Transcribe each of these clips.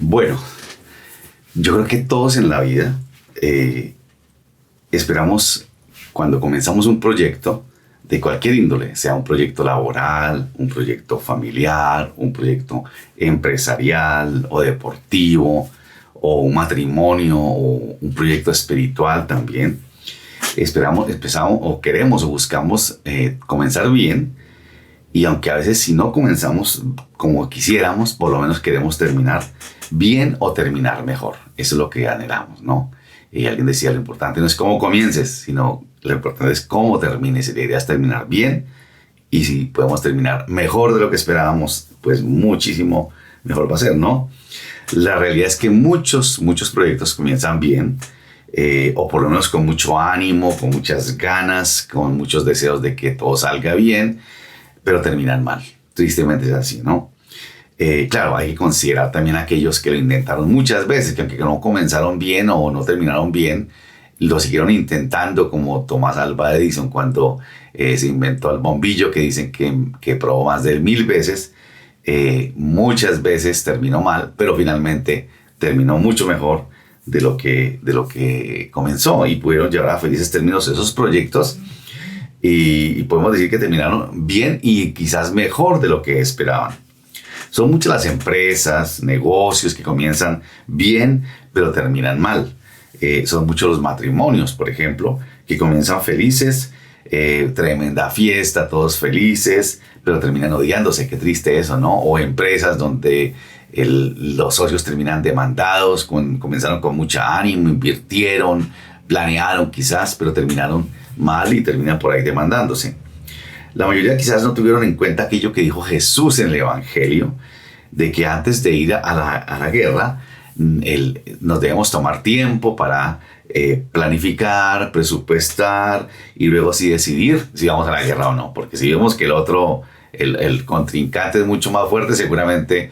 Bueno, yo creo que todos en la vida esperamos cuando comenzamos un proyecto de cualquier índole, sea un proyecto laboral, un proyecto familiar, un proyecto empresarial o deportivo, o un matrimonio, o un proyecto espiritual también. Empezamos o queremos o buscamos comenzar bien, y aunque a veces si no comenzamos como quisiéramos, por lo menos queremos terminar bien o terminar mejor. Eso es lo que anhelamos, ¿no? Y alguien decía, lo importante no es cómo comiences, sino lo importante es cómo termines. Y la idea es terminar bien, y si podemos terminar mejor de lo que esperábamos, pues muchísimo mejor va a ser, ¿no? La realidad es que muchos proyectos comienzan bien, o por lo menos con mucho ánimo, con muchas ganas, con muchos deseos de que todo salga bien, pero terminan mal. Tristemente es así, ¿no? Claro, hay que considerar también a aquellos que lo intentaron muchas veces, que aunque no comenzaron bien o no terminaron bien, lo siguieron intentando, como Thomas Alva Edison cuando se inventó el bombillo, que dicen que probó más de 1000 veces. Muchas veces terminó mal, pero finalmente terminó mucho mejor de lo que comenzó, y pudieron llevar a felices términos esos proyectos, y podemos decir que terminaron bien y quizás mejor de lo que esperaban. Son muchas las empresas, negocios que comienzan bien, pero terminan mal. Son muchos los matrimonios, por ejemplo, que comienzan felices, tremenda fiesta, todos felices, pero terminan odiándose. Qué triste eso, ¿no? O empresas donde los socios terminan demandados, comenzaron con mucha ánimo, invirtieron, planearon quizás, pero terminaron mal y terminan por ahí demandándose. La mayoría quizás no tuvieron en cuenta aquello que dijo Jesús en el Evangelio, de que antes de ir a la guerra, nos debemos tomar tiempo para planificar, presupuestar, y luego sí decidir si vamos a la guerra o no. Porque si vemos que el contrincante es mucho más fuerte, seguramente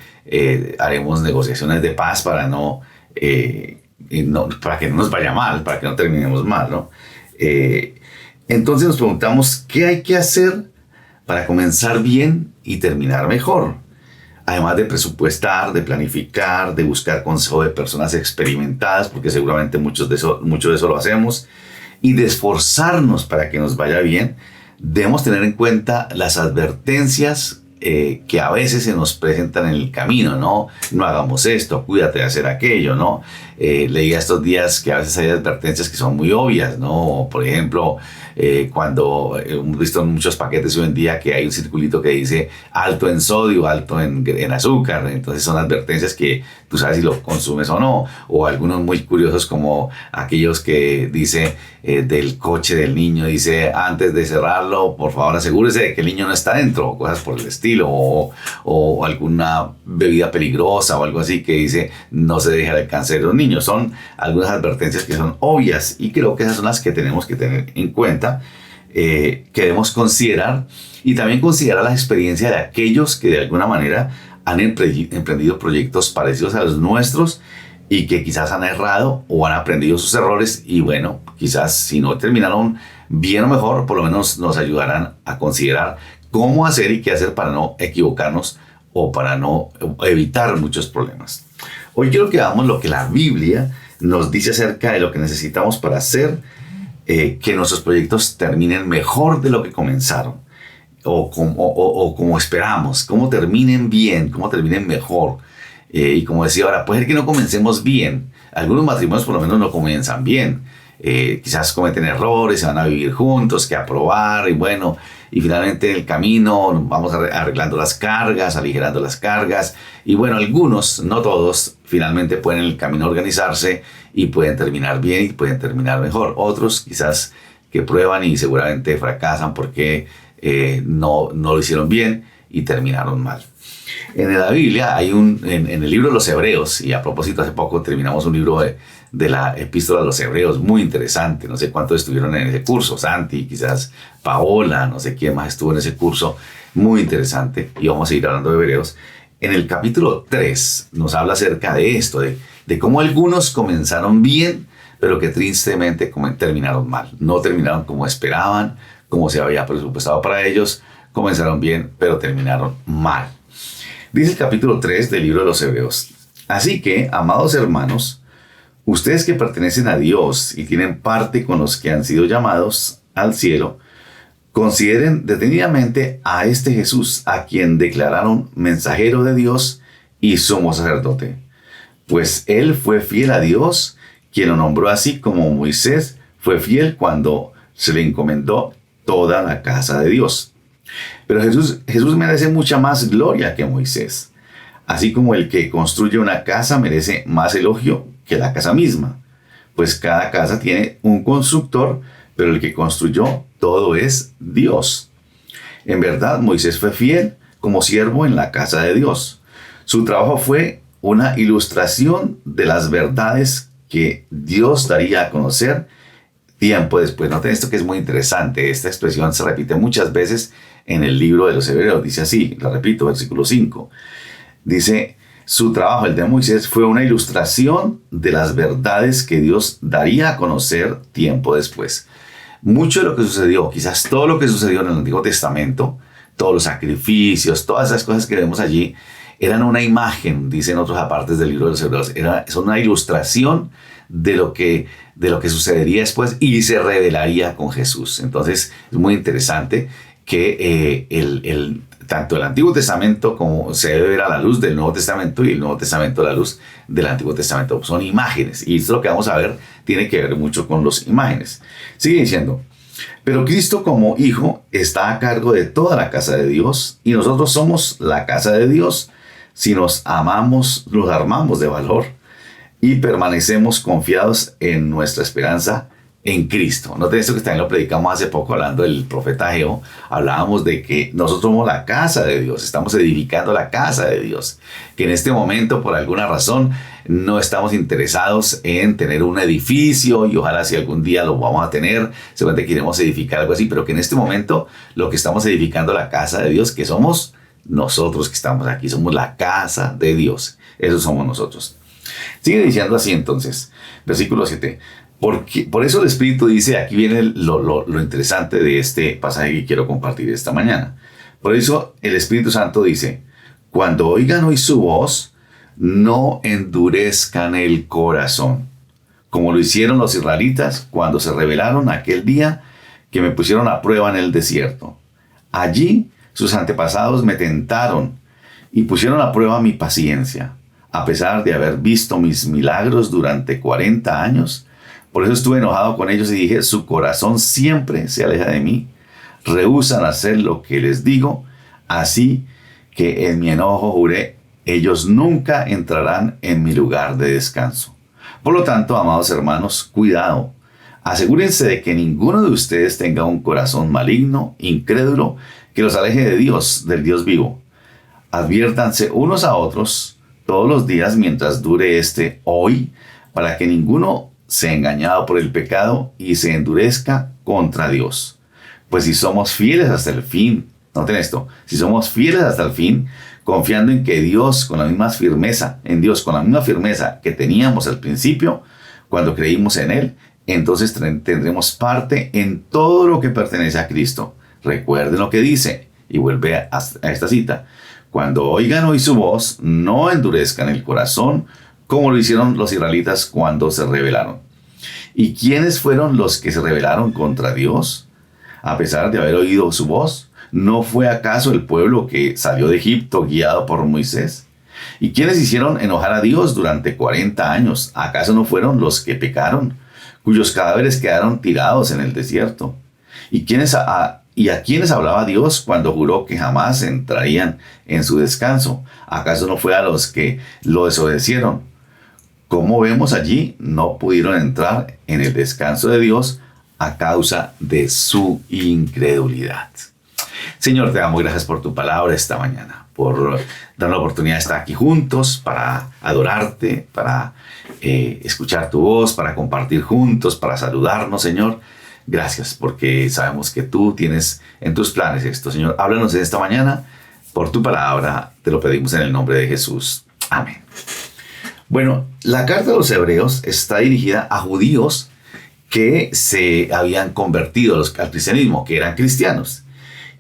haremos negociaciones de paz para para que no nos vaya mal, para que no terminemos mal, ¿no? Entonces nos preguntamos, ¿qué hay que hacer para comenzar bien y terminar mejor? Además de presupuestar, de planificar, de buscar consejo de personas experimentadas, porque seguramente mucho de eso lo hacemos, y de esforzarnos para que nos vaya bien, debemos tener en cuenta las advertencias que a veces se nos presentan en el camino, ¿no? No hagamos esto, cuídate de hacer aquello, ¿no? Leía estos días que a veces hay advertencias que son muy obvias, ¿no? Por ejemplo, cuando hemos visto en muchos paquetes hoy en día que hay un circulito que dice alto en sodio, alto en azúcar. Entonces son advertencias que tú sabes si lo consumes o no. O algunos muy curiosos, como aquellos que dice del coche del niño, dice antes de cerrarlo, por favor asegúrese de que el niño no está dentro, o cosas por el estilo. O alguna bebida peligrosa o algo así que dice no se deje al alcance de los niños. Son algunas advertencias que son obvias, y creo que esas son las que tenemos que tener en cuenta, que debemos considerar, y también considerar la experiencia de aquellos que de alguna manera han emprendido proyectos parecidos a los nuestros, y que quizás han errado o han aprendido sus errores, y bueno, quizás si no terminaron bien o mejor, por lo menos nos ayudarán a considerar cómo hacer y qué hacer para no equivocarnos o para no evitar muchos problemas. Hoy quiero que hagamos lo que la Biblia nos dice acerca de lo que necesitamos para hacer que nuestros proyectos terminen mejor de lo que comenzaron, o como esperamos, cómo terminen bien, cómo terminen mejor. Y como decía ahora, puede ser que no comencemos bien. Algunos matrimonios por lo menos no comienzan bien. Quizás cometen errores, se van a vivir juntos, que aprobar, y bueno, y finalmente en el camino vamos arreglando las cargas, aligerando las cargas, y bueno, algunos, no todos, finalmente pueden en el camino organizarse y pueden terminar bien y pueden terminar mejor. Otros quizás que prueban y seguramente fracasan porque no lo hicieron bien y terminaron mal. En la Biblia hay en el libro de los Hebreos, y a propósito hace poco terminamos un libro de la Epístola de los Hebreos, muy interesante. No sé cuántos estuvieron en ese curso, Santi, quizás Paola, no sé quién más estuvo en ese curso, muy interesante, y vamos a seguir hablando de Hebreos. En el capítulo 3 nos habla acerca de esto, de cómo algunos comenzaron bien, pero que tristemente terminaron mal. No terminaron como esperaban, como se había presupuestado para ellos. Comenzaron bien, pero terminaron mal. Dice el capítulo 3 del libro de los Hebreos: Así que, amados hermanos, ustedes que pertenecen a Dios y tienen parte con los que han sido llamados al cielo, consideren detenidamente a este Jesús, a quien declararon mensajero de Dios y sumo sacerdote. Pues él fue fiel a Dios, quien lo nombró así, como Moisés fue fiel cuando se le encomendó toda la casa de Dios. Pero Jesús merece mucha más gloria que Moisés. Así como el que construye una casa merece más elogio que la casa misma. Pues cada casa tiene un constructor, pero el que construyó todo es Dios. En verdad, Moisés fue fiel como siervo en la casa de Dios. Su trabajo fue una ilustración de las verdades que Dios daría a conocer tiempo después. Noten esto que es muy interesante. Esta expresión se repite muchas veces en el libro de los Hebreos. Dice así, lo repito, versículo 5. Dice, su trabajo, el de Moisés, fue una ilustración de las verdades que Dios daría a conocer tiempo después. Mucho de lo que sucedió, quizás todo lo que sucedió en el Antiguo Testamento, todos los sacrificios, todas esas cosas que vemos allí, eran una imagen, dicen otros apartes del libro de los Hebreos, son una ilustración de lo que sucedería después y se revelaría con Jesús. Entonces es muy interesante que tanto el Antiguo Testamento como se debe ver a la luz del Nuevo Testamento y el Nuevo Testamento a la luz del Antiguo Testamento. Son imágenes y esto lo que vamos a ver tiene que ver mucho con las imágenes. Sigue diciendo, pero Cristo como Hijo está a cargo de toda la casa de Dios y nosotros somos la casa de Dios si nos amamos, nos armamos de valor y permanecemos confiados en nuestra esperanza en Cristo. Noten esto que también lo predicamos hace poco hablando del profeta Ageo. Hablábamos de que nosotros somos la casa de Dios, estamos edificando la casa de Dios. Que en este momento, por alguna razón, no estamos interesados en tener un edificio y ojalá si algún día lo vamos a tener, seguramente queremos edificar algo así, pero que en este momento lo que estamos edificando la casa de Dios, que somos nosotros que estamos aquí, somos la casa de Dios. Eso somos nosotros. Sigue diciendo así entonces, versículo 7. Por eso el Espíritu dice, aquí viene lo interesante de este pasaje que quiero compartir esta mañana. Por eso el Espíritu Santo dice, cuando oigan hoy su voz, no endurezcan el corazón, como lo hicieron los israelitas cuando se rebelaron aquel día que me pusieron a prueba en el desierto. Allí sus antepasados me tentaron y pusieron a prueba mi paciencia, a pesar de haber visto mis milagros durante 40 años. Por eso estuve enojado con ellos y dije, su corazón siempre se aleja de mí, rehúsan hacer lo que les digo, así que en mi enojo juré, ellos nunca entrarán en mi lugar de descanso. Por lo tanto, amados hermanos, cuidado, asegúrense de que ninguno de ustedes tenga un corazón maligno, incrédulo, que los aleje de Dios, del Dios vivo. Adviértanse unos a otros todos los días mientras dure este hoy, para que ninguno sea engañado por el pecado y se endurezca contra Dios. Pues si somos fieles hasta el fin, noten esto, si somos fieles hasta el fin, confiando en que Dios con la misma firmeza, que teníamos al principio, cuando creímos en Él, entonces tendremos parte en todo lo que pertenece a Cristo. Recuerden lo que dice, y vuelve a esta cita, cuando oigan hoy su voz, no endurezcan el corazón, como lo hicieron los israelitas cuando se rebelaron. ¿Y quiénes fueron los que se rebelaron contra Dios? A pesar de haber oído su voz, ¿no fue acaso el pueblo que salió de Egipto guiado por Moisés? ¿Y quiénes hicieron enojar a Dios durante 40 años? ¿Acaso no fueron los que pecaron, cuyos cadáveres quedaron tirados en el desierto? ¿Y a quiénes hablaba Dios cuando juró que jamás entrarían en su descanso? ¿Acaso no fue a los que lo desobedecieron? Como vemos allí, no pudieron entrar en el descanso de Dios a causa de su incredulidad. Señor, te damos gracias por tu palabra esta mañana, por darnos la oportunidad de estar aquí juntos para adorarte, para escuchar tu voz, para compartir juntos, para saludarnos, Señor. Gracias, porque sabemos que tú tienes en tus planes esto, Señor. Háblanos en esta mañana por tu palabra, te lo pedimos en el nombre de Jesús. Amén. Bueno, la carta de los Hebreos está dirigida a judíos que se habían convertido al cristianismo, que eran cristianos.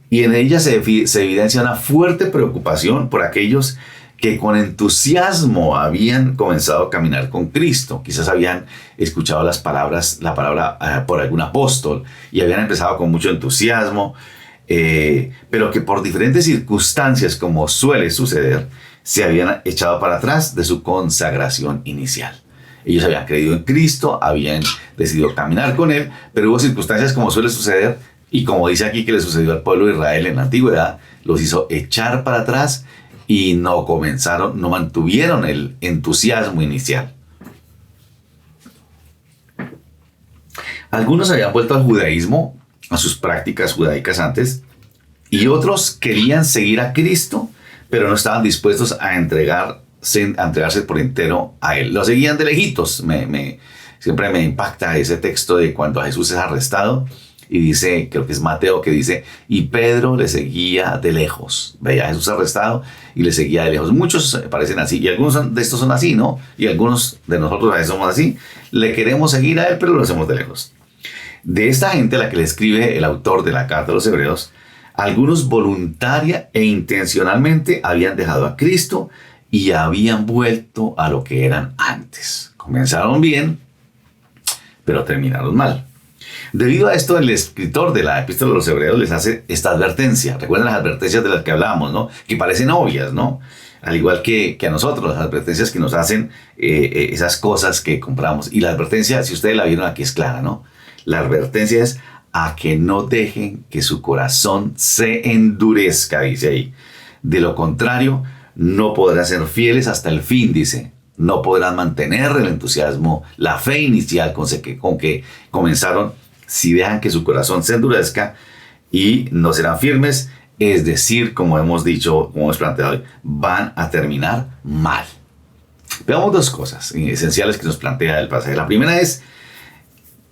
Y en ella se evidencia una fuerte preocupación por aquellos que con entusiasmo habían comenzado a caminar con Cristo. Quizás habían escuchado la palabra por algún apóstol y habían empezado con mucho entusiasmo, pero que por diferentes circunstancias, como suele suceder, se habían echado para atrás de su consagración inicial. Ellos habían creído en Cristo, habían decidido caminar con Él, pero hubo circunstancias, como suele suceder, y como dice aquí que le sucedió al pueblo de Israel en la antigüedad, los hizo echar para atrás y no mantuvieron el entusiasmo inicial. Algunos habían vuelto al judaísmo, a sus prácticas judaicas antes, y otros querían seguir a Cristo, pero no estaban dispuestos a entregarse por entero a Él. Lo seguían de lejitos. Siempre me impacta ese texto de cuando Jesús es arrestado, y dice, creo que es Mateo, que dice, y Pedro le seguía de lejos. Veía a Jesús arrestado y le seguía de lejos. Muchos parecen así, y algunos de estos son así, ¿no? Y algunos de nosotros a veces somos así. Le queremos seguir a Él, pero lo hacemos de lejos. De esta gente a la que le escribe el autor de la carta a los Hebreos, algunos voluntaria e intencionalmente habían dejado a Cristo y habían vuelto a lo que eran antes. Comenzaron bien, pero terminaron mal. Debido a esto, el escritor de la epístola de los Hebreos les hace esta advertencia. Recuerden las advertencias de las que hablábamos, ¿no? Que parecen obvias, ¿no? Al igual que a nosotros, las advertencias que nos hacen esas cosas que compramos. Y la advertencia, si ustedes la vieron aquí, es clara, ¿no? La advertencia es a que no dejen que su corazón se endurezca, dice ahí. De lo contrario, no podrán ser fieles hasta el fin, dice. No podrán mantener el entusiasmo, la fe inicial con que comenzaron, si dejan que su corazón se endurezca, y no serán firmes, es decir, como hemos dicho, como hemos planteado hoy, van a terminar mal. Veamos dos cosas esenciales que nos plantea el pasaje. La primera es,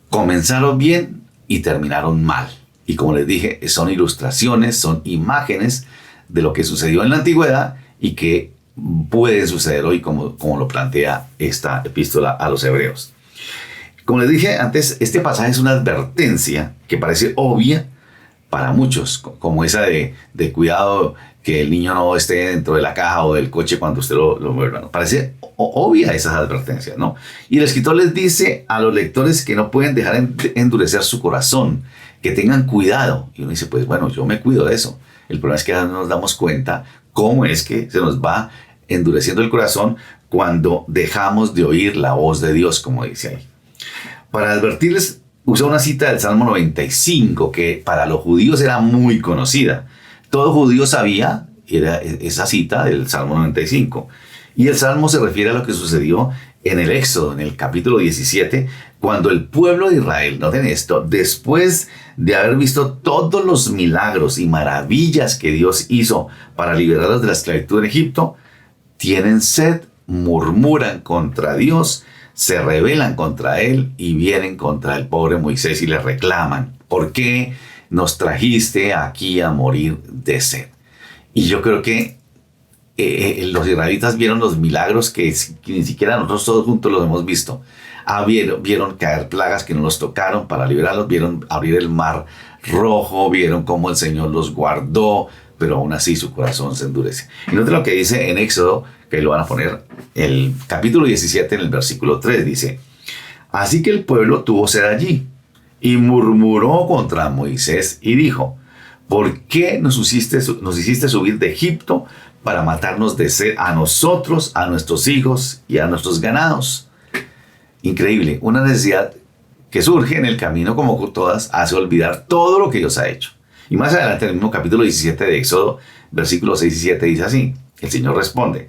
comenzaron bien y terminaron mal. Y como les dije, son ilustraciones, son imágenes de lo que sucedió en la antigüedad y que puede suceder hoy, como lo plantea esta epístola a los Hebreos. Como les dije antes, este pasaje es una advertencia que parece obvia para muchos, como esa de cuidado que el niño no esté dentro de la caja o del coche cuando usted lo mueva, ¿no? Parece obvia esas advertencias, ¿no? Y el escritor les dice a los lectores que no pueden dejar endurecer su corazón, que tengan cuidado. Y uno dice, pues bueno, yo me cuido de eso. El problema es que no nos damos cuenta cómo es que se nos va endureciendo el corazón cuando dejamos de oír la voz de Dios, como dice ahí. Para advertirles, usa una cita del Salmo 95, que para los judíos era muy conocida. Todo judío sabía esa cita del Salmo 95. Y el Salmo se refiere a lo que sucedió en el Éxodo, en el capítulo 17, cuando el pueblo de Israel, noten esto, después de haber visto todos los milagros y maravillas que Dios hizo para liberarlos de la esclavitud en Egipto, tienen sed, murmuran contra Dios, se rebelan contra Él y vienen contra el pobre Moisés y le reclaman, ¿por qué nos trajiste aquí a morir de sed? Y yo creo que los israelitas vieron los milagros que ni siquiera nosotros todos juntos los hemos visto. Vieron caer plagas que no los tocaron para liberarlos, vieron abrir el mar rojo, vieron cómo el Señor los guardó, pero aún así su corazón se endurece. Y noten lo que dice en Éxodo, que lo van a poner, el capítulo 17 en el versículo 3, dice, así que el pueblo tuvo sed allí y murmuró contra Moisés y dijo, ¿por qué nos hiciste subir de Egipto para matarnos de sed a nosotros, a nuestros hijos y a nuestros ganados? Increíble, una necesidad que surge en el camino, como todas, hace olvidar todo lo que Dios ha hecho. Y más adelante, en el mismo capítulo 17 de Éxodo, versículos 6 y 7, dice así, el Señor responde,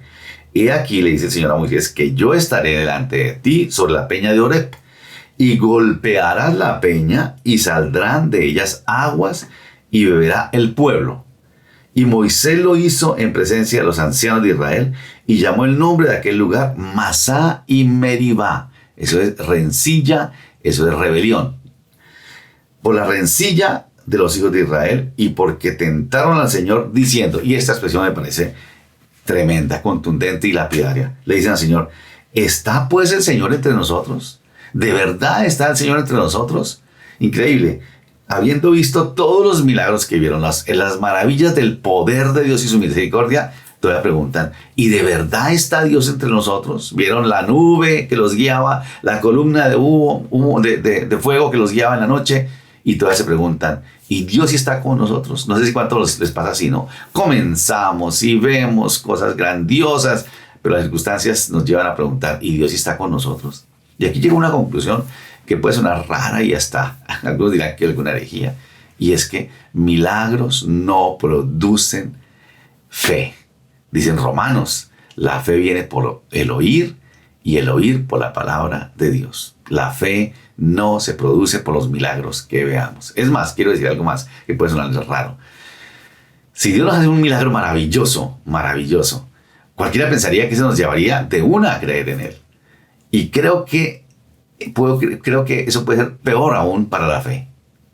he aquí, le dice el Señor a Moisés, que yo estaré delante de ti sobre la peña de Oreb, y golpearás la peña, y saldrán de ellas aguas, y beberá el pueblo. Y Moisés lo hizo en presencia de los ancianos de Israel, y llamó el nombre de aquel lugar Masá y Meribá. Eso es rencilla, eso es rebelión. Por la rencilla de los hijos de Israel y porque tentaron al Señor diciendo, y esta expresión me parece tremenda, contundente y lapidaria, le dicen al Señor, ¿está pues el Señor entre nosotros? ¿De verdad está el Señor entre nosotros? Increíble. Habiendo visto todos los milagros que vieron, las maravillas del poder de Dios y su misericordia, todavía preguntan, ¿y de verdad está Dios entre nosotros? ¿Vieron la nube que los guiaba, la columna de de fuego que los guiaba en la noche? Y todavía se preguntan, ¿y Dios sí está con nosotros? No sé si cuántos les pasa así, ¿no? Comenzamos y vemos cosas grandiosas, pero las circunstancias nos llevan a preguntar, ¿y Dios sí está con nosotros? Y aquí llega una conclusión que puede sonar rara y hasta algunos dirán que es alguna herejía, y es que milagros no producen fe. Dicen Romanos, la fe viene por el oír y el oír por la palabra de Dios. La fe no se produce por los milagros que veamos. Es más, quiero decir algo más que puede sonar raro. Si Dios nos hace un milagro maravilloso, maravilloso, cualquiera pensaría que eso nos llevaría de una a creer en Él. Y creo que eso puede ser peor aún para la fe.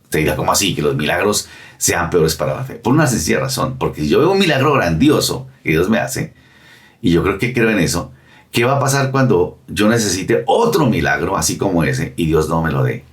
Usted dirá, ¿cómo así? Que los milagros sean peores para la fe. Por una sencilla razón. Porque si yo veo un milagro grandioso que Dios me hace, y yo creo en eso, ¿qué va a pasar cuando yo necesite otro milagro así como ese y Dios no me lo dé?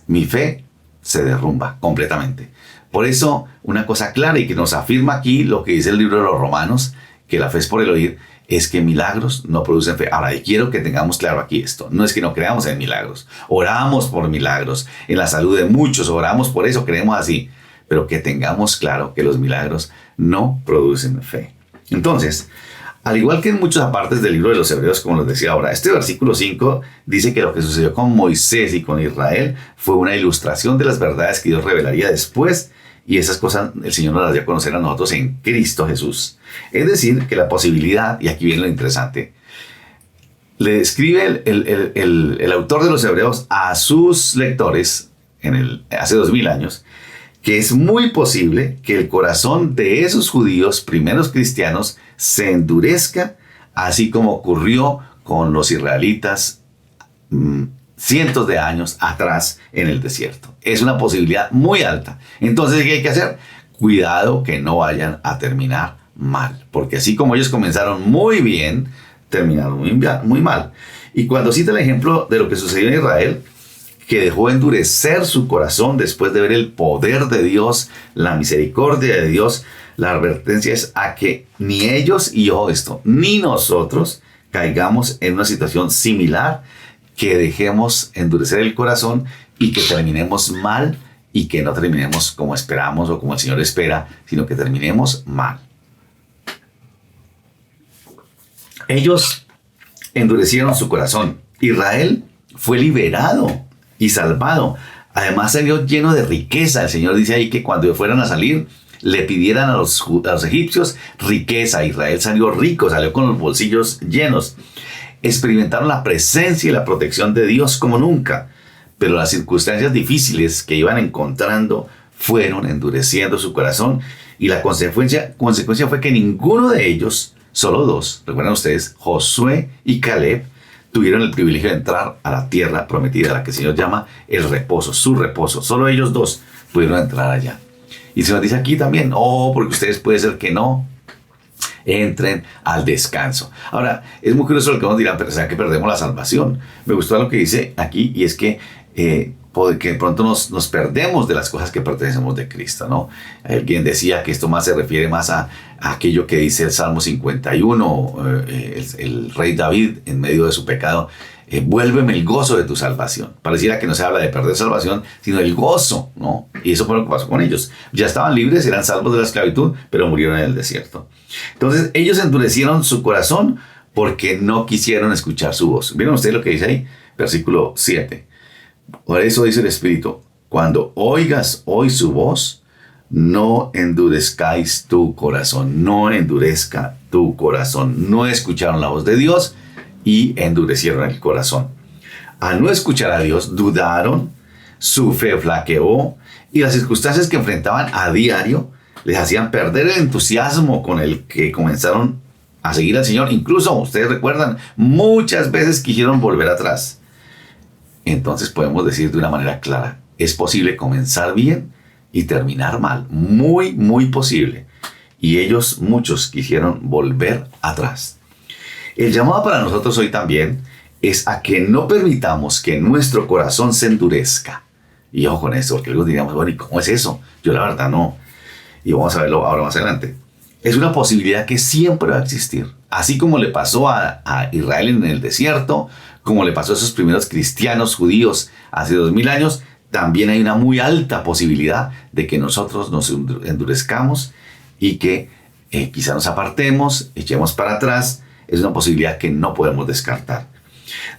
Mi fe se derrumba completamente. Por eso, una cosa clara y que nos afirma aquí lo que dice el libro de los Romanos, que la fe es por el oír, es que milagros no producen fe. Ahora, y quiero que tengamos claro aquí esto. No es que no creamos en milagros. Oramos por milagros. En la salud de muchos oramos por eso, creemos así. Pero que tengamos claro que los milagros no producen fe. Entonces, al igual que en muchas partes del libro de los Hebreos, como les decía ahora, este versículo 5 dice que lo que sucedió con Moisés y con Israel fue una ilustración de las verdades que Dios revelaría después, y esas cosas el Señor nos las dio a conocer a nosotros en Cristo Jesús. Es decir, que la posibilidad, y aquí viene lo interesante, le escribe el autor de los Hebreos a sus lectores hace 2000 años, que es muy posible que el corazón de esos judíos, primeros cristianos, se endurezca, así como ocurrió con los israelitas cientos de años atrás en el desierto. Es una posibilidad muy alta. Entonces, ¿qué hay que hacer? Cuidado que no vayan a terminar mal, porque así como ellos comenzaron muy bien, terminaron muy mal. Y cuando cita el ejemplo de lo que sucedió en Israel, que dejó endurecer su corazón después de ver el poder de Dios, la misericordia de Dios, la advertencia es a que ni ellos, y ojo esto, ni nosotros caigamos en una situación similar, que dejemos endurecer el corazón y que terminemos mal, y que no terminemos como esperamos o como el Señor espera, sino que terminemos mal. Ellos endurecieron su corazón. Israel fue liberado y salvado. Además salió lleno de riqueza. El Señor dice ahí que cuando fueran a salir, le pidieran a los egipcios riqueza. Israel salió rico, salió con los bolsillos llenos. Experimentaron la presencia y la protección de Dios como nunca. Pero las circunstancias difíciles que iban encontrando fueron endureciendo su corazón. Y la consecuencia fue que ninguno de ellos, solo dos, recuerdan ustedes, Josué y Caleb, tuvieron el privilegio de entrar a la tierra prometida, a la que el Señor llama el reposo, su reposo. Solo ellos dos pudieron entrar allá. Y se nos dice aquí también, porque ustedes puede ser que no entren al descanso. Ahora, es muy curioso lo que nos dirán, pero ¿será que perdemos la salvación? Me gustó lo que dice aquí, y es que de pronto nos perdemos de las cosas que pertenecemos de Cristo, ¿no? Alguien decía que esto más se refiere más a aquello que dice el Salmo 51, el rey David en medio de su pecado, vuélveme el gozo de tu salvación. Pareciera que no se habla de perder salvación, sino el gozo, ¿no? Y eso fue lo que pasó con ellos. Ya estaban libres, eran salvos de la esclavitud, pero murieron en el desierto. Entonces ellos endurecieron su corazón porque no quisieron escuchar su voz. ¿Vieron ustedes lo que dice ahí? Versículo 7. Por eso dice el Espíritu, cuando oigas hoy su voz, no endurezcáis tu corazón, no endurezca tu corazón. No escucharon la voz de Dios y endurecieron el corazón. Al no escuchar a Dios, dudaron, su fe flaqueó y las circunstancias que enfrentaban a diario les hacían perder el entusiasmo con el que comenzaron a seguir al Señor. Incluso, ustedes recuerdan, muchas veces quisieron volver atrás. Entonces podemos decir de una manera clara, es posible comenzar bien y terminar mal, muy, muy posible. Y ellos, muchos, quisieron volver atrás. El llamado para nosotros hoy también es a que no permitamos que nuestro corazón se endurezca. Y ojo con eso, porque luego diríamos, bueno, ¿y cómo es eso? Yo la verdad no. Y vamos a verlo ahora más adelante. es una posibilidad que siempre va a existir. Así como le pasó a Israel en el desierto, como le pasó a esos primeros cristianos judíos hace 2000 años, también hay una muy alta posibilidad de que nosotros nos endurezcamos y que quizá nos apartemos, echemos para atrás. Es una posibilidad que no podemos descartar.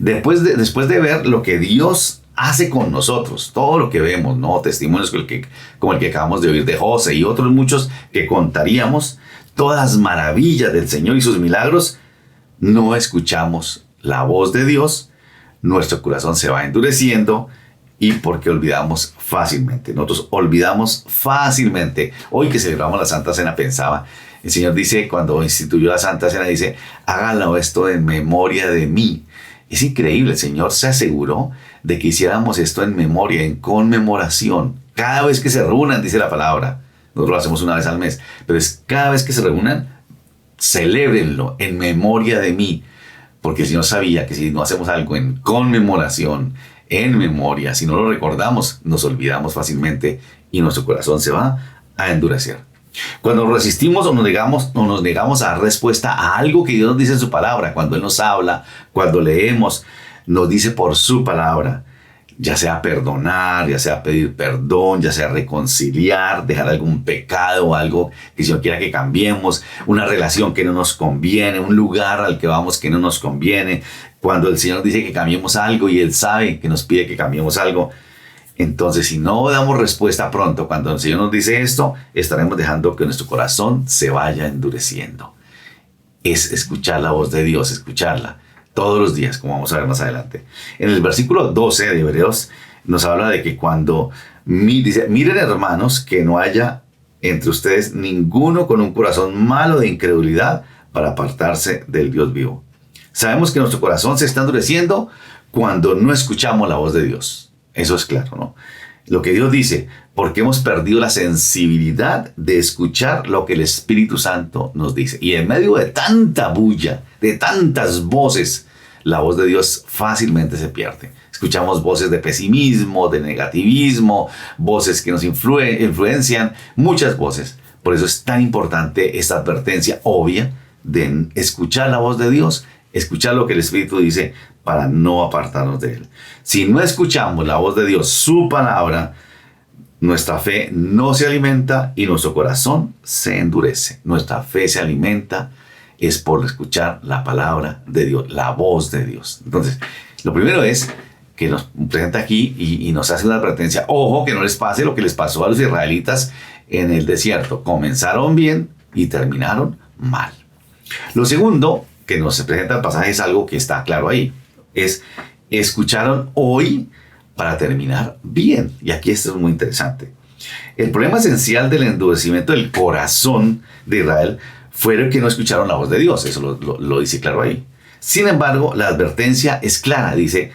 Después de ver lo que Dios hace con nosotros, todo lo que vemos, ¿no? Testimonios como el que acabamos de oír de José y otros muchos que contaríamos, todas las maravillas del Señor y sus milagros, no escuchamos la voz de Dios, nuestro corazón se va endureciendo y porque olvidamos fácilmente. Nosotros olvidamos fácilmente. Hoy que celebramos la Santa Cena pensaba, el Señor dice, cuando instituyó la Santa Cena, dice, háganlo esto en memoria de mí. Es increíble, el Señor se aseguró de que hiciéramos esto en memoria, en conmemoración. Cada vez que se reúnan, dice la palabra, nosotros lo hacemos una vez al mes, pero es cada vez que se reúnan, celébrenlo en memoria de mí. Porque el Señor sabía que si no hacemos algo en conmemoración, en memoria, si no lo recordamos, nos olvidamos fácilmente y nuestro corazón se va a endurecer. Cuando resistimos o nos negamos a dar respuesta a algo que Dios nos dice en su palabra, cuando Él nos habla, cuando leemos, nos dice por su palabra, ya sea perdonar, ya sea pedir perdón, ya sea reconciliar, dejar algún pecado o algo que el Señor quiera que cambiemos, una relación que no nos conviene, un lugar al que vamos que no nos conviene. Cuando el Señor dice que cambiemos algo y Él sabe que nos pide que cambiemos algo, entonces si no damos respuesta pronto, cuando el Señor nos dice esto, estaremos dejando que nuestro corazón se vaya endureciendo. Es escuchar la voz de Dios, escucharla todos los días, como vamos a ver más adelante. En el versículo 12 de Hebreos nos habla de que dice, miren hermanos, que no haya entre ustedes ninguno con un corazón malo de incredulidad para apartarse del Dios vivo. Sabemos que nuestro corazón se está endureciendo cuando no escuchamos la voz de Dios. Eso es claro, ¿no? Lo que Dios dice, porque hemos perdido la sensibilidad de escuchar lo que el Espíritu Santo nos dice. Y en medio de tanta bulla, de tantas voces, la voz de Dios fácilmente se pierde. Escuchamos voces de pesimismo, de negativismo, voces que nos influencian, muchas voces. Por eso es tan importante esta advertencia obvia de escuchar la voz de Dios, escuchar lo que el Espíritu dice para no apartarnos de Él. Si no escuchamos la voz de Dios, su palabra, nuestra fe no se alimenta y nuestro corazón se endurece. Nuestra fe se alimenta es por escuchar la palabra de Dios, la voz de Dios. Entonces, lo primero es que nos presenta aquí y nos hace una advertencia. Ojo, que no les pase lo que les pasó a los israelitas en el desierto. Comenzaron bien y terminaron mal. Lo segundo que nos presenta el pasaje es algo que está claro ahí. Es escucharon hoy para terminar bien. Y aquí esto es muy interesante. El problema esencial del endurecimiento del corazón de Israel fue que no escucharon la voz de Dios. Eso lo dice claro ahí. Sin embargo, la advertencia es clara. Dice,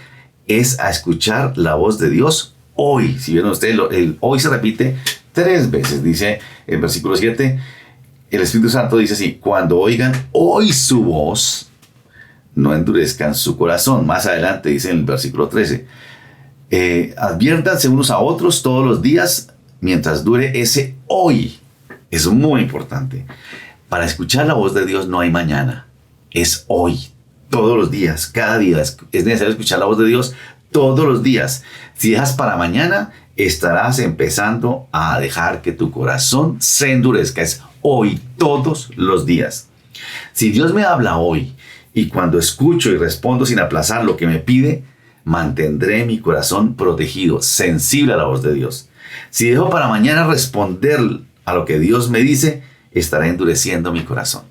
es a escuchar la voz de Dios hoy. Si vieron ustedes, el hoy se repite 3 veces. Dice el versículo 7, el Espíritu Santo dice así, cuando oigan hoy su voz, no endurezcan su corazón. Más adelante dice en el versículo 13, adviértanse unos a otros todos los días mientras dure ese hoy. Es muy importante. Para escuchar la voz de Dios no hay mañana, es hoy, todos los días, cada día. Es necesario escuchar la voz de Dios todos los días. Si dejas para mañana, estarás empezando a dejar que tu corazón se endurezca. Es hoy, todos los días. Si Dios me habla hoy y cuando escucho y respondo sin aplazar lo que me pide, mantendré mi corazón protegido, sensible a la voz de Dios. Si dejo para mañana responder a lo que Dios me dice, estará endureciendo mi corazón.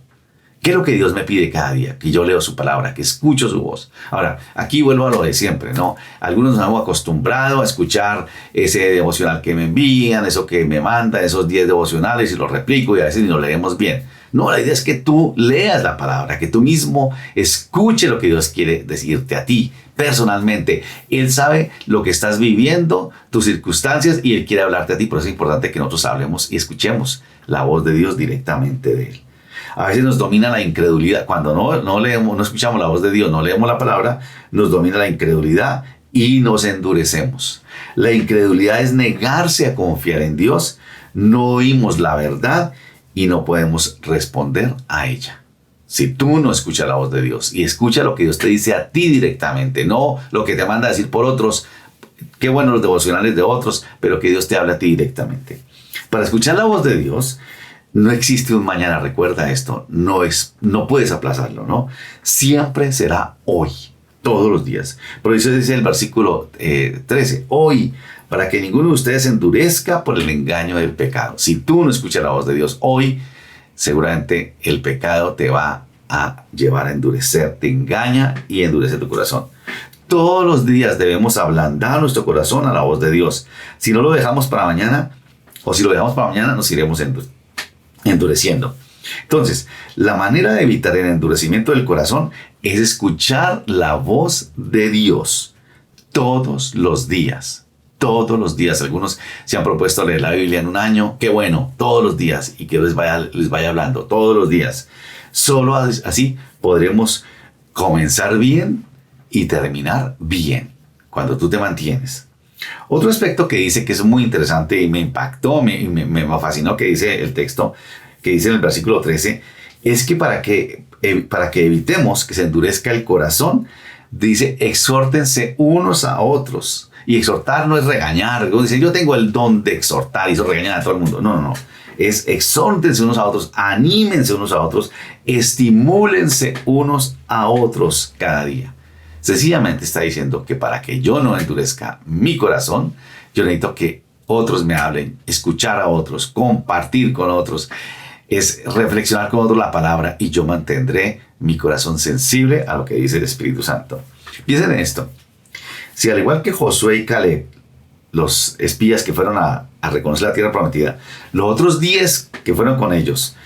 ¿Qué es lo que Dios me pide cada día? Que yo leo su palabra, que escucho su voz. Ahora, aquí vuelvo a lo de siempre, ¿no? Algunos nos hemos acostumbrado a escuchar ese devocional que me envían, eso que me mandan, esos 10 devocionales y los replico y a veces ni lo leemos bien. No, la idea es que tú leas la palabra, que tú mismo escuche lo que Dios quiere decirte a ti personalmente. Él sabe lo que estás viviendo, tus circunstancias, y Él quiere hablarte a ti. Por eso es importante que nosotros hablemos y escuchemos la voz de Dios directamente de Él. A veces nos domina la incredulidad. Cuando no escuchamos la voz de Dios, no leemos la palabra, nos domina la incredulidad y nos endurecemos. La incredulidad es negarse a confiar en Dios, no oímos la verdad y no podemos responder a ella. Si tú no escuchas la voz de Dios y escucha lo que Dios te dice a ti directamente, no lo que te manda a decir por otros, qué bueno los devocionales de otros, pero que Dios te habla a ti directamente. Para escuchar la voz de Dios, no existe un mañana, recuerda esto, no puedes aplazarlo, ¿no? Siempre será hoy, todos los días. Por eso dice el versículo 13, hoy, para que ninguno de ustedes se endurezca por el engaño del pecado. Si tú no escuchas la voz de Dios hoy, seguramente el pecado te va a llevar a endurecer, te engaña y endurece tu corazón. Todos los días debemos ablandar nuestro corazón a la voz de Dios. Si no lo dejamos para mañana, o si lo dejamos para mañana, nos iremos endureciendo. Entonces, la manera de evitar el endurecimiento del corazón es escuchar la voz de Dios todos los días. Todos los días. Algunos se han propuesto leer la Biblia en un año. Qué bueno, todos los días. Y que les vaya hablando todos los días. Solo así podremos comenzar bien y terminar bien. Cuando tú te mantienes. Otro aspecto que dice que es muy interesante y me impactó, me fascinó, que dice el texto, que dice en el versículo 13, es que para que evitemos que se endurezca el corazón, dice, exhórtense unos a otros. Y exhortar no es regañar. Dicen, yo tengo el don de exhortar y eso regañar a todo el mundo. No. Es exhórtense unos a otros, anímense unos a otros, estimúlense unos a otros cada día. Sencillamente está diciendo que para que yo no endurezca mi corazón, yo necesito que otros me hablen, escuchar a otros, compartir con otros, es reflexionar con otros la palabra y yo mantendré mi corazón sensible a lo que dice el Espíritu Santo. Piensen en esto. Si al igual que Josué y Caleb, los espías que fueron a reconocer la tierra prometida, los otros 10 que fueron con ellos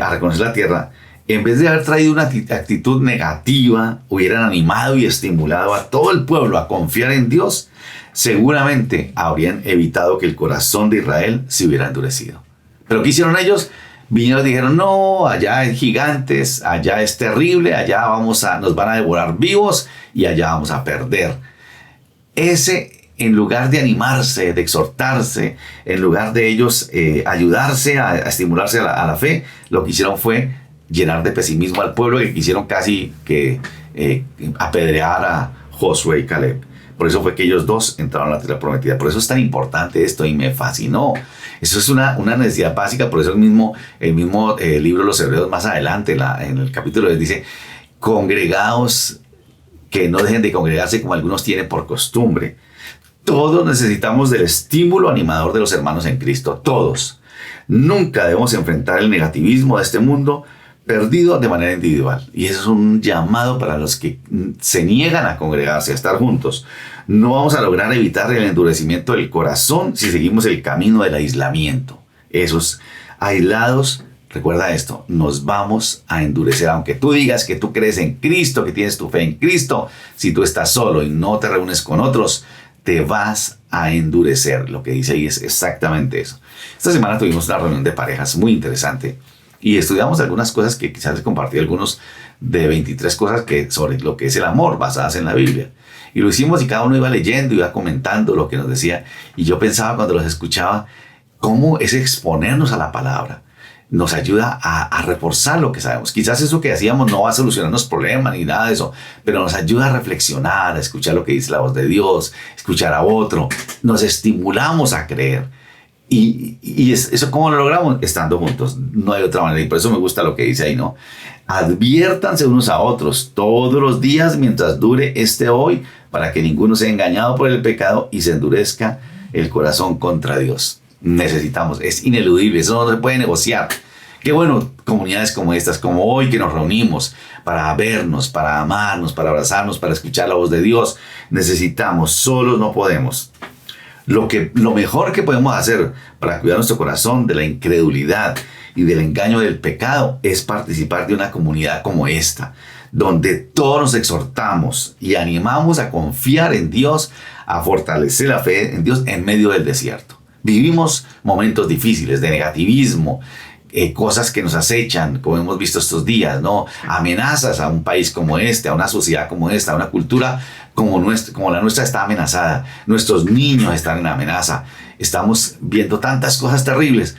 a reconocer la tierra, en vez de haber traído una actitud negativa, hubieran animado y estimulado a todo el pueblo a confiar en Dios, seguramente habrían evitado que el corazón de Israel se hubiera endurecido. Pero ¿qué hicieron ellos? Vinieron y dijeron, no, allá hay gigantes, allá es terrible, allá nos van a devorar vivos y allá vamos a perder. En lugar de animarse, de exhortarse, en lugar de ellos ayudarse a estimularse a la fe, lo que hicieron fue llenar de pesimismo al pueblo y quisieron casi que apedrear a Josué y Caleb. Por eso fue que ellos dos entraron a la tierra prometida. Por eso es tan importante esto y me fascinó. Eso es una necesidad básica. Por eso el mismo libro de los Hebreos más adelante, en el capítulo 10 dice, congregaos, que no dejen de congregarse como algunos tienen por costumbre. Todos necesitamos del estímulo animador de los hermanos en Cristo. Todos. Nunca debemos enfrentar el negativismo de este mundo perdido de manera individual. Y eso es un llamado para los que se niegan a congregarse, a estar juntos. No vamos a lograr evitar el endurecimiento del corazón si seguimos el camino del aislamiento. Esos aislados, recuerda esto, nos vamos a endurecer. Aunque tú digas que tú crees en Cristo, que tienes tu fe en Cristo, si tú estás solo y no te reúnes con otros, te vas a endurecer. Lo que dice ahí es exactamente eso. Esta semana tuvimos una reunión de parejas muy interesante y estudiamos algunas cosas que quizás les compartí, algunos de 23 cosas sobre lo que es el amor basadas en la Biblia. Y lo hicimos y cada uno iba leyendo, iba comentando lo que nos decía. Y yo pensaba cuando los escuchaba, cómo es exponernos a la palabra. Nos ayuda a reforzar lo que sabemos. Quizás eso que hacíamos no va a solucionarnos problemas ni nada de eso, pero nos ayuda a reflexionar, a escuchar lo que dice la voz de Dios, escuchar a otro. Nos estimulamos a creer. Y eso, ¿cómo lo logramos? Estando juntos. No hay otra manera. Y por eso me gusta lo que dice ahí, ¿no? Adviértanse unos a otros todos los días mientras dure este hoy, para que ninguno sea engañado por el pecado y se endurezca el corazón contra Dios. Necesitamos, es ineludible, eso no se puede negociar. Qué bueno, comunidades como estas, como hoy, que nos reunimos para vernos, para amarnos, para abrazarnos, para escuchar la voz de Dios. Necesitamos, solos no podemos. Lo mejor que podemos hacer para cuidar nuestro corazón de la incredulidad y del engaño del pecado es participar de una comunidad como esta, donde todos nos exhortamos y animamos a confiar en Dios, a fortalecer la fe en Dios en medio del desierto. Vivimos momentos difíciles de negativismo, cosas que nos acechan, como hemos visto estos días, ¿no? Amenazas a un país como este, a una sociedad como esta, a una cultura como la nuestra está amenazada. Nuestros niños están en amenaza. Estamos viendo tantas cosas terribles,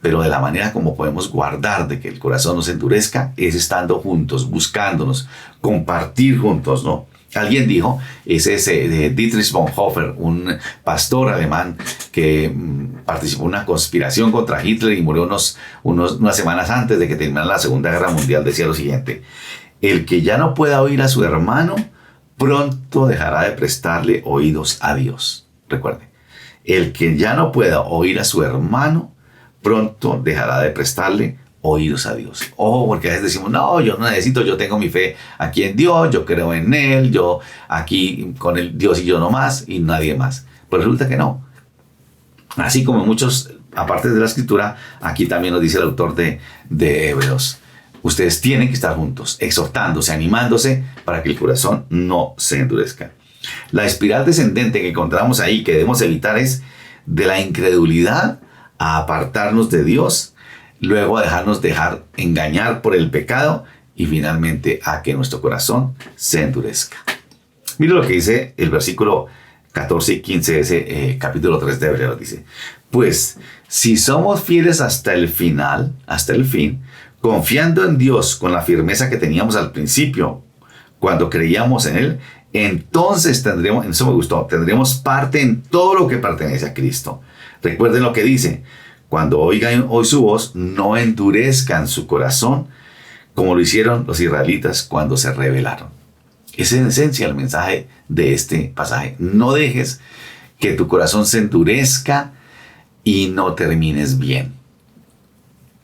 pero de la manera como podemos guardar de que el corazón no se endurezca es estando juntos, buscándonos, compartir juntos, ¿no? Alguien dijo, es ese de Dietrich Bonhoeffer, un pastor alemán que participó en una conspiración contra Hitler y murió unas semanas antes de que terminara la Segunda Guerra Mundial, decía lo siguiente: el que ya no pueda oír a su hermano, pronto dejará de prestarle oídos a Dios. Recuerde, el que ya no pueda oír a su hermano, pronto dejará de prestarle oídos a Dios. Ojo, porque a veces decimos, no, yo no necesito, yo tengo mi fe aquí en Dios, yo creo en Él, yo aquí con el Dios y yo no más, y nadie más. Pues resulta que no. Así como muchos, aparte de la Escritura, aquí también nos dice el autor de Hebreos, ustedes tienen que estar juntos, exhortándose, animándose, para que el corazón no se endurezca. La espiral descendente que encontramos ahí, que debemos evitar, es de la incredulidad a apartarnos de Dios, luego a dejarnos engañar por el pecado y finalmente a que nuestro corazón se endurezca. Mira lo que dice el versículo 14 y 15 de ese capítulo 3 de Hebreos. Dice, pues si somos fieles hasta el final, hasta el fin, confiando en Dios con la firmeza que teníamos al principio, cuando creíamos en Él, entonces tendremos, eso me gustó, tendremos parte en todo lo que pertenece a Cristo. Recuerden lo que dice: cuando oigan hoy su voz, no endurezcan su corazón como lo hicieron los israelitas cuando se rebelaron. Ese es en esencia el mensaje de este pasaje. No dejes que tu corazón se endurezca y no termines bien.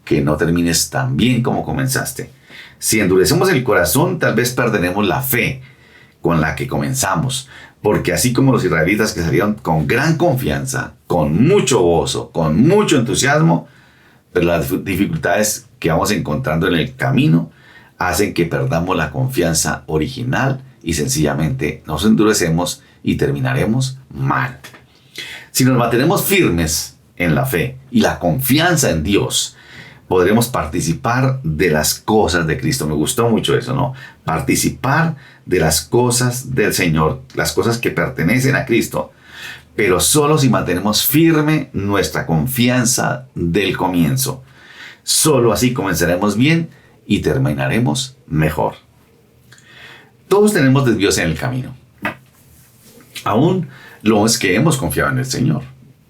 Que no termines tan bien como comenzaste. Si endurecemos el corazón, tal vez perderemos la fe con la que comenzamos. Porque así como los israelitas que salieron con gran confianza, con mucho gozo, con mucho entusiasmo, pero las dificultades que vamos encontrando en el camino hacen que perdamos la confianza original y sencillamente nos endurecemos y terminaremos mal. Si nos mantenemos firmes en la fe y la confianza en Dios, podremos participar de las cosas de Cristo. Me gustó mucho eso, ¿no? Participar de las cosas del Señor, las cosas que pertenecen a Cristo, pero solo si mantenemos firme nuestra confianza del comienzo. Solo así comenzaremos bien y terminaremos mejor. Todos tenemos desvíos en el camino. Aún los que hemos confiado en el Señor.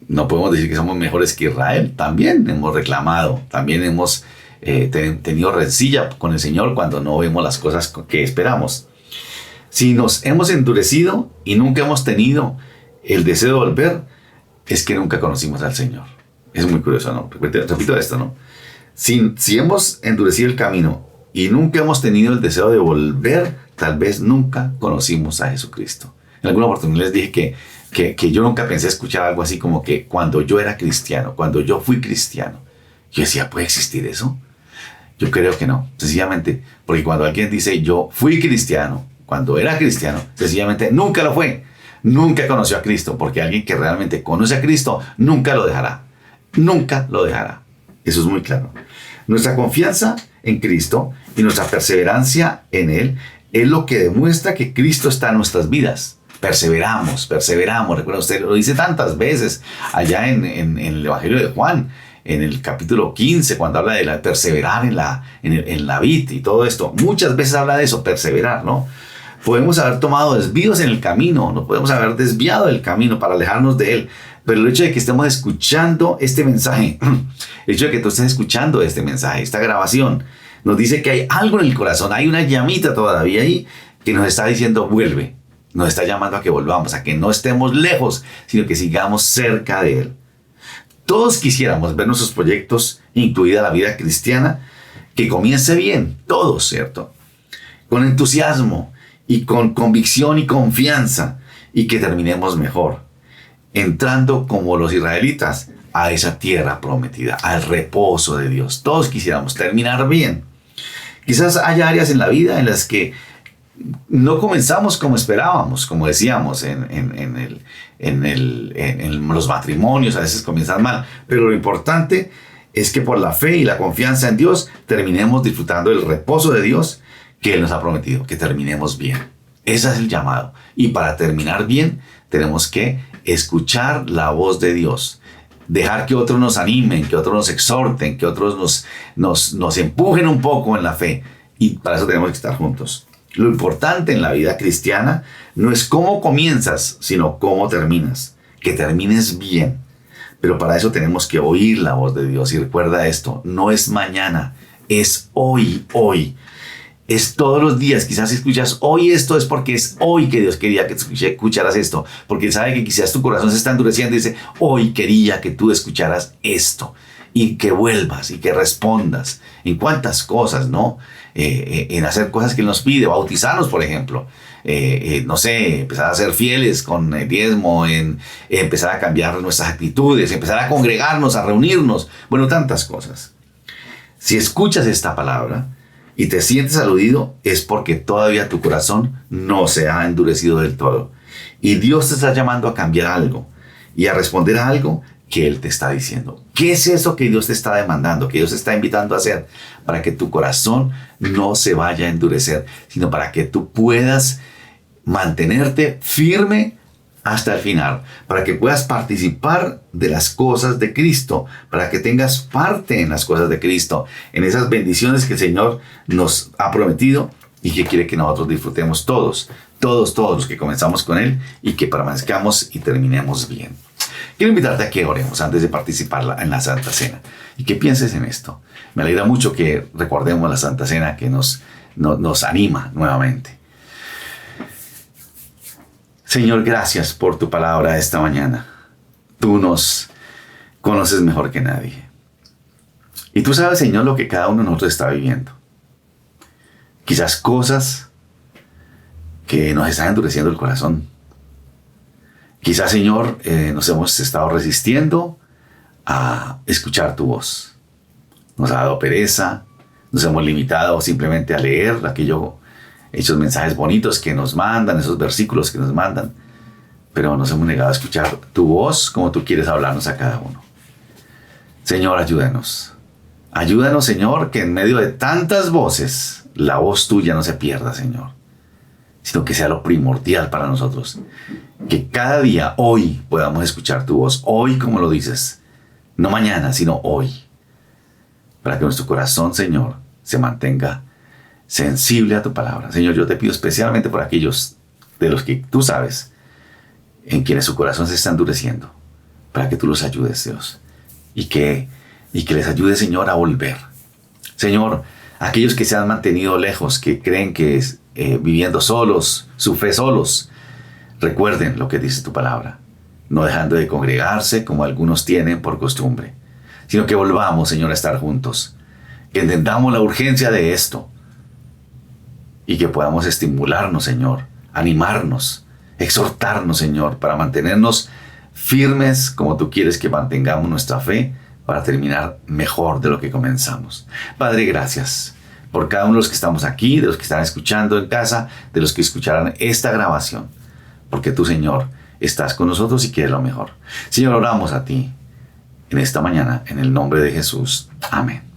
No podemos decir que somos mejores que Israel. También hemos reclamado, también hemos tenido rencilla con el Señor cuando no vemos las cosas que esperamos. Si nos hemos endurecido y nunca hemos tenido el deseo de volver, es que nunca conocimos al Señor. Es muy curioso, ¿no? Repito esto, ¿no? Si hemos endurecido el camino y nunca hemos tenido el deseo de volver, tal vez nunca conocimos a Jesucristo. En alguna oportunidad les dije que yo nunca pensé escuchar algo así como que cuando yo era cristiano, cuando yo fui cristiano. Yo decía, ¿puede existir eso? Yo creo que no, sencillamente, porque cuando alguien dice yo fui cristiano, cuando era cristiano, sencillamente nunca lo fue, nunca conoció a Cristo, porque alguien que realmente conoce a Cristo nunca lo dejará, nunca lo dejará. Eso es muy claro. Nuestra confianza en Cristo y nuestra perseverancia en Él es lo que demuestra que Cristo está en nuestras vidas. Perseveramos. Recuerda, usted lo dice tantas veces allá en el Evangelio de Juan, en el capítulo 15, cuando habla de perseverar en la vid y todo esto. Muchas veces habla de eso, perseverar, ¿no? Podemos haber tomado desvíos en el camino, no podemos haber desviado del camino para alejarnos de Él. Pero el hecho de que estemos escuchando este mensaje, el hecho de que tú estés escuchando este mensaje, esta grabación, nos dice que hay algo en el corazón, hay una llamita todavía ahí que nos está diciendo vuelve. Nos está llamando a que volvamos, a que no estemos lejos, sino que sigamos cerca de Él. Todos quisiéramos ver nuestros proyectos, incluida la vida cristiana, que comience bien, todos, ¿cierto? Con entusiasmo y con convicción y confianza, y que terminemos mejor, entrando como los israelitas a esa tierra prometida, al reposo de Dios. Todos quisiéramos terminar bien. Quizás haya áreas en la vida en las que no comenzamos como esperábamos, como decíamos, en los matrimonios a veces comienzan mal, pero lo importante es que por la fe y la confianza en Dios terminemos disfrutando del reposo de Dios que Él nos ha prometido, que terminemos bien. Ese es el llamado. Y para terminar bien tenemos que escuchar la voz de Dios, dejar que otros nos animen, que otros nos exhorten, que otros nos empujen un poco en la fe. Y para eso tenemos que estar juntos. Lo importante en la vida cristiana no es cómo comienzas, sino cómo terminas. Que termines bien. Pero para eso tenemos que oír la voz de Dios. Y recuerda esto, no es mañana, es hoy, hoy. Es todos los días. Quizás si escuchas hoy esto es porque es hoy que Dios quería que escucharas esto. Porque Él sabe que quizás tu corazón se está endureciendo y dice, hoy quería que tú escucharas esto. Y que vuelvas y que respondas. En cuántas cosas, ¿no? En hacer cosas que Él nos pide. Bautizarnos, por ejemplo. No sé, empezar a ser fieles con el diezmo, en empezar a cambiar nuestras actitudes, empezar a congregarnos, a reunirnos. Bueno, tantas cosas. Si escuchas esta palabra y te sientes aludido, es porque todavía tu corazón no se ha endurecido del todo. Y Dios te está llamando a cambiar algo y a responder a algo que Él te está diciendo. ¿Qué es eso que Dios te está demandando, que Dios te está invitando a hacer para que tu corazón no se vaya a endurecer, sino para que tú puedas mantenerte firme hasta el final, para que puedas participar de las cosas de Cristo, para que tengas parte en las cosas de Cristo, en esas bendiciones que el Señor nos ha prometido y que quiere que nosotros disfrutemos todos los que comenzamos con Él y que permanezcamos y terminemos bien. Quiero invitarte a que oremos antes de participar en la Santa Cena y que pienses en esto. Me alegra mucho que recordemos la Santa Cena que nos anima nuevamente. Señor, gracias por tu palabra esta mañana. Tú nos conoces mejor que nadie. Y tú sabes, Señor, lo que cada uno de nosotros está viviendo. Quizás cosas que nos están endureciendo el corazón. Quizás, Señor, nos hemos estado resistiendo a escuchar tu voz. Nos ha dado pereza, nos hemos limitado simplemente a leer esos mensajes bonitos que nos mandan, esos versículos que nos mandan, pero nos hemos negado a escuchar tu voz como tú quieres hablarnos a cada uno. Señor, ayúdanos. Ayúdanos, Señor, que en medio de tantas voces, la voz tuya no se pierda, Señor, sino que sea lo primordial para nosotros. Que cada día, hoy, podamos escuchar tu voz. Hoy, como lo dices, no mañana, sino hoy. Para que nuestro corazón, Señor, se mantenga sensible a tu palabra. Señor, yo te pido especialmente por aquellos de los que tú sabes, en quienes su corazón se está endureciendo, para que tú los ayudes, Dios, y que les ayudes, Señor, a volver. Señor, aquellos que se han mantenido lejos, que creen que viviendo solos, su fe solos, recuerden lo que dice tu palabra, no dejando de congregarse como algunos tienen por costumbre, sino que volvamos, Señor, a estar juntos, que entendamos la urgencia de esto, y que podamos estimularnos, Señor, animarnos, exhortarnos, Señor, para mantenernos firmes como tú quieres que mantengamos nuestra fe para terminar mejor de lo que comenzamos. Padre, gracias por cada uno de los que estamos aquí, de los que están escuchando en casa, de los que escucharán esta grabación, porque tú, Señor, estás con nosotros y quieres lo mejor. Señor, oramos a ti en esta mañana, en el nombre de Jesús. Amén.